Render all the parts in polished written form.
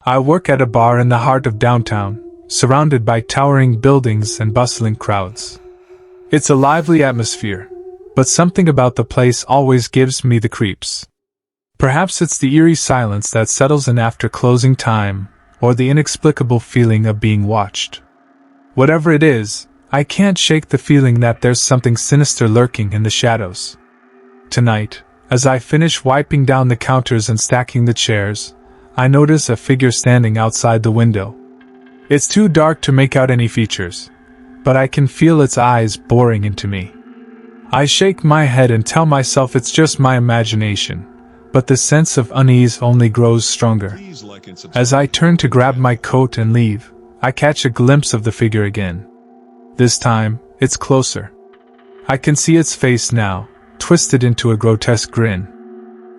I work at a bar in the heart of downtown, surrounded by towering buildings and bustling crowds. It's a lively atmosphere, but something about the place always gives me the creeps. Perhaps it's the eerie silence that settles in after closing time, or the inexplicable feeling of being watched. Whatever it is, I can't shake the feeling that there's something sinister lurking in the shadows. Tonight, as I finish wiping down the counters and stacking the chairs, I notice a figure standing outside the window. It's too dark to make out any features, but I can feel its eyes boring into me. I shake my head and tell myself it's just my imagination, but the sense of unease only grows stronger. As I turn to grab my coat and leave, I catch a glimpse of the figure again. This time, it's closer. I can see its face now, twisted into a grotesque grin.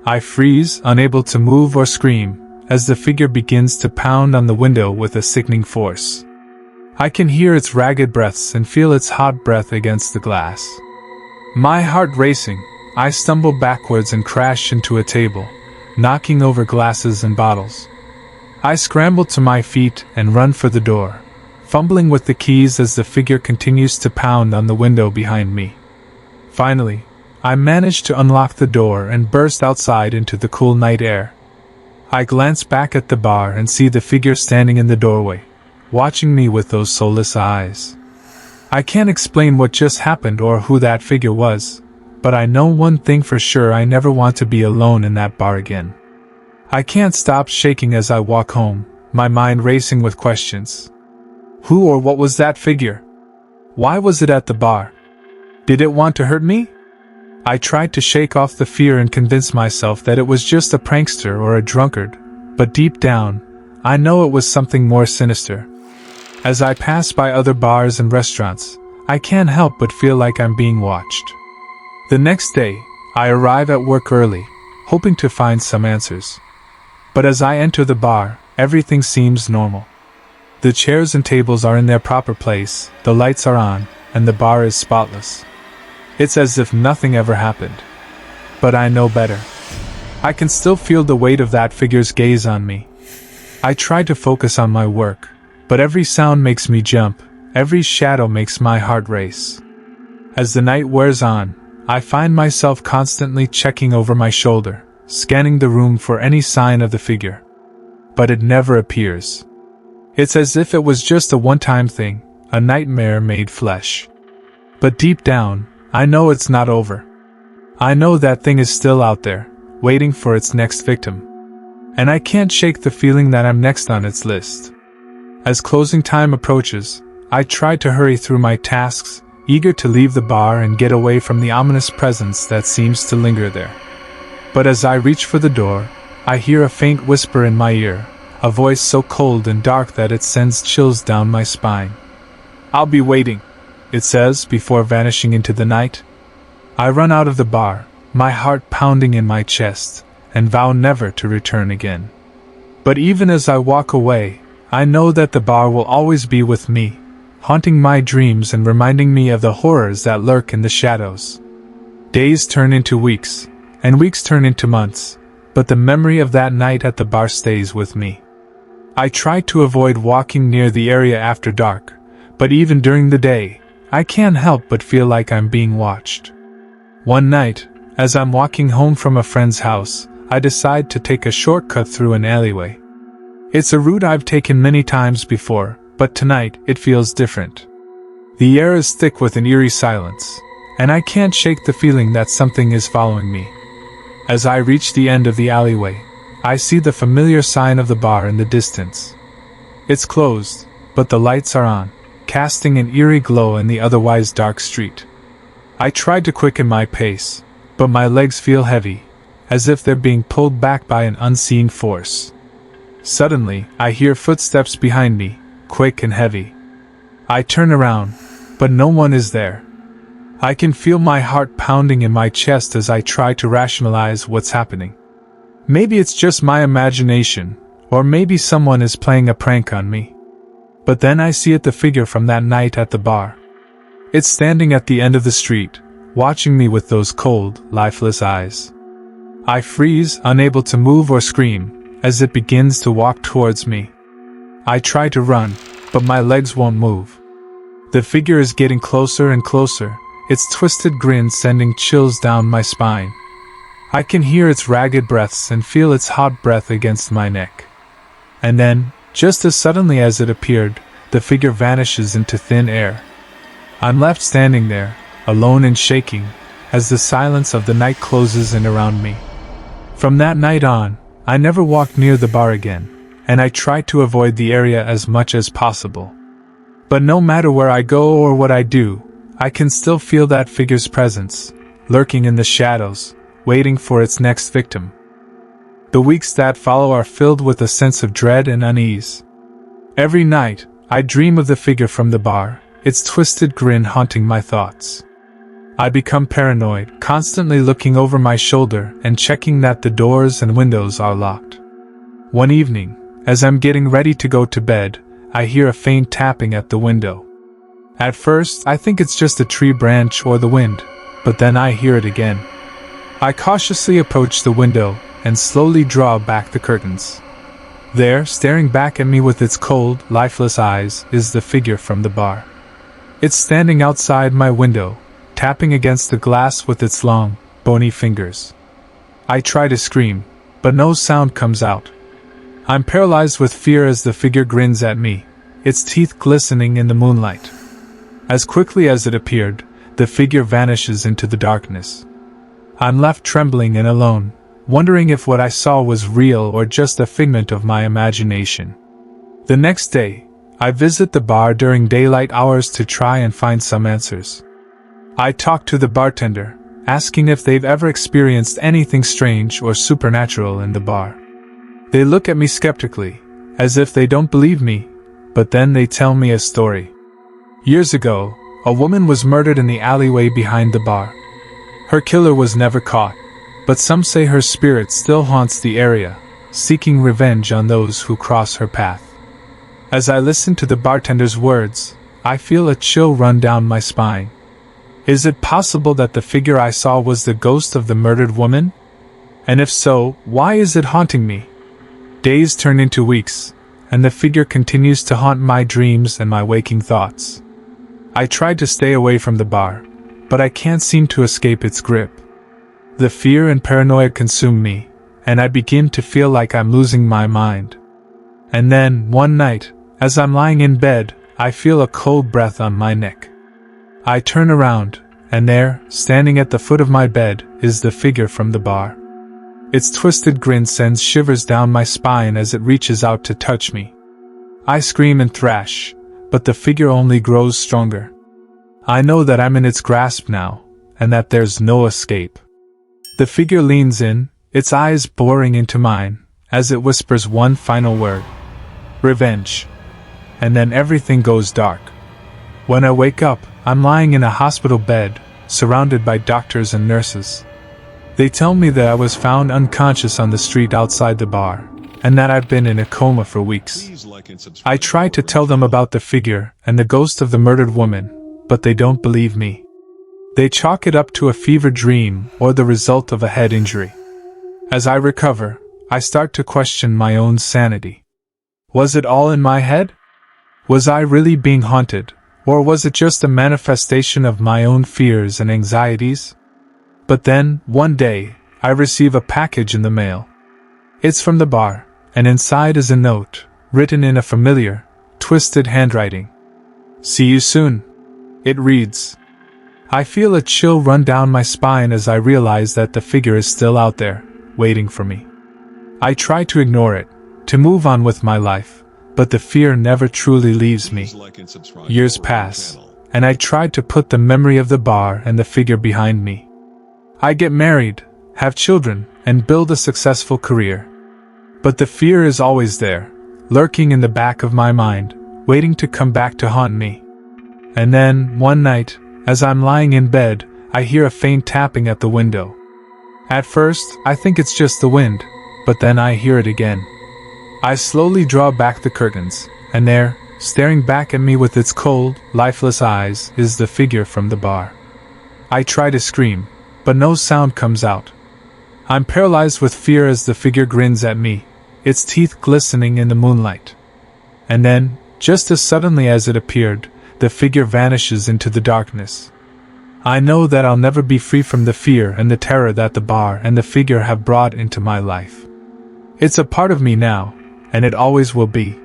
I freeze, unable to move or scream, as the figure begins to pound on the window with a sickening force. I can hear its ragged breaths and feel its hot breath against the glass. My heart racing, I stumble backwards and crash into a table, knocking over glasses and bottles. I scramble to my feet and run for the door, fumbling with the keys as the figure continues to pound on the window behind me. Finally, I manage to unlock the door and burst outside into the cool night air. I glance back at the bar and see the figure standing in the doorway, watching me with those soulless eyes. I can't explain what just happened or who that figure was, but I know one thing for sure: I never want to be alone in that bar again. I can't stop shaking as I walk home, my mind racing with questions. Who or what was that figure? Why was it at the bar? Did it want to hurt me? I tried to shake off the fear and convince myself that it was just a prankster or a drunkard, but deep down, I know it was something more sinister. As I pass by other bars and restaurants, I can't help but feel like I'm being watched. The next day, I arrive at work early, hoping to find some answers. But as I enter the bar, everything seems normal. The chairs and tables are in their proper place, the lights are on, and the bar is spotless. It's as if nothing ever happened. But I know better. I can still feel the weight of that figure's gaze on me. I try to focus on my work, but every sound makes me jump, every shadow makes my heart race. As the night wears on, I find myself constantly checking over my shoulder, scanning the room for any sign of the figure. But it never appears. It's as if it was just a one-time thing, a nightmare made flesh. But deep down, I know it's not over. I know that thing is still out there, waiting for its next victim. And I can't shake the feeling that I'm next on its list. As closing time approaches, I try to hurry through my tasks, eager to leave the bar and get away from the ominous presence that seems to linger there. But as I reach for the door, I hear a faint whisper in my ear, a voice so cold and dark that it sends chills down my spine. "I'll be waiting," it says before vanishing into the night. I run out of the bar, my heart pounding in my chest, and vow never to return again. But even as I walk away, I know that the bar will always be with me, haunting my dreams and reminding me of the horrors that lurk in the shadows. Days turn into weeks, and weeks turn into months, but the memory of that night at the bar stays with me. I try to avoid walking near the area after dark, but even during the day, I can't help but feel like I'm being watched. One night, as I'm walking home from a friend's house, I decide to take a shortcut through an alleyway. It's a route I've taken many times before, but tonight it feels different. The air is thick with an eerie silence, and I can't shake the feeling that something is following me. As I reach the end of the alleyway, I see the familiar sign of the bar in the distance. It's closed, but the lights are on, casting an eerie glow in the otherwise dark street. I try to quicken my pace, but my legs feel heavy, as if they're being pulled back by an unseen force. Suddenly, I hear footsteps behind me, quick and heavy. I turn around, but no one is there. I can feel my heart pounding in my chest as I try to rationalize what's happening. Maybe it's just my imagination, or maybe someone is playing a prank on me. But then I see it, the figure from that night at the bar. It's standing at the end of the street, watching me with those cold, lifeless eyes. I freeze, unable to move or scream, as it begins to walk towards me. I try to run, but my legs won't move. The figure is getting closer and closer, its twisted grin sending chills down my spine. I can hear its ragged breaths and feel its hot breath against my neck. And then, just as suddenly as it appeared, the figure vanishes into thin air. I'm left standing there, alone and shaking, as the silence of the night closes in around me. From that night on, I never walked near the bar again, and I tried to avoid the area as much as possible. But no matter where I go or what I do, I can still feel that figure's presence, lurking in the shadows, waiting for its next victim. The weeks that follow are filled with a sense of dread and unease. Every night, I dream of the figure from the bar, its twisted grin haunting my thoughts. I become paranoid, constantly looking over my shoulder and checking that the doors and windows are locked. One evening, as I'm getting ready to go to bed, I hear a faint tapping at the window. At first, I think it's just a tree branch or the wind, but then I hear it again. I cautiously approach the window and slowly draw back the curtains. There, staring back at me with its cold, lifeless eyes, is the figure from the bar. It's standing outside my window, tapping against the glass with its long, bony fingers. I try to scream, but no sound comes out. I'm paralyzed with fear as the figure grins at me, its teeth glistening in the moonlight. As quickly as it appeared, the figure vanishes into the darkness. I'm left trembling and alone, wondering if what I saw was real or just a figment of my imagination. The next day, I visit the bar during daylight hours to try and find some answers. I talk to the bartender, asking if they've ever experienced anything strange or supernatural in the bar. They look at me skeptically, as if they don't believe me, but then they tell me a story. Years ago, a woman was murdered in the alleyway behind the bar. Her killer was never caught, but some say her spirit still haunts the area, seeking revenge on those who cross her path. As I listen to the bartender's words, I feel a chill run down my spine. Is it possible that the figure I saw was the ghost of the murdered woman? And if so, why is it haunting me? Days turn into weeks, and the figure continues to haunt my dreams and my waking thoughts. I try to stay away from the bar, but I can't seem to escape its grip. The fear and paranoia consume me, and I begin to feel like I'm losing my mind. And then, one night, as I'm lying in bed, I feel a cold breath on my neck. I turn around, and there, standing at the foot of my bed, is the figure from the bar. Its twisted grin sends shivers down my spine as it reaches out to touch me. I scream and thrash, but the figure only grows stronger. I know that I'm in its grasp now, and that there's no escape. The figure leans in, its eyes boring into mine, as it whispers one final word. Revenge. And then everything goes dark. When I wake up, I'm lying in a hospital bed, surrounded by doctors and nurses. They tell me that I was found unconscious on the street outside the bar, and that I've been in a coma for weeks. I try to tell them about the figure and the ghost of the murdered woman, but they don't believe me. They chalk it up to a fever dream or the result of a head injury. As I recover, I start to question my own sanity. Was it all in my head? Was I really being haunted, or was it just a manifestation of my own fears and anxieties? But then, one day, I receive a package in the mail. It's from the bar, and inside is a note, written in a familiar, twisted handwriting. See you soon. It reads. I feel a chill run down my spine as I realize that the figure is still out there, waiting for me. I try to ignore it, to move on with my life, but the fear never truly leaves me. Years pass, and I try to put the memory of the bar and the figure behind me. I get married, have children, and build a successful career. But the fear is always there, lurking in the back of my mind, waiting to come back to haunt me. And then, one night, as I'm lying in bed, I hear a faint tapping at the window. At first, I think it's just the wind, but then I hear it again. I slowly draw back the curtains, and there, staring back at me with its cold, lifeless eyes, is the figure from the bar. I try to scream, but no sound comes out. I'm paralyzed with fear as the figure grins at me, its teeth glistening in the moonlight. And then, just as suddenly as it appeared, the figure vanishes into the darkness. I know that I'll never be free from the fear and the terror that the bar and the figure have brought into my life. It's a part of me now, and it always will be.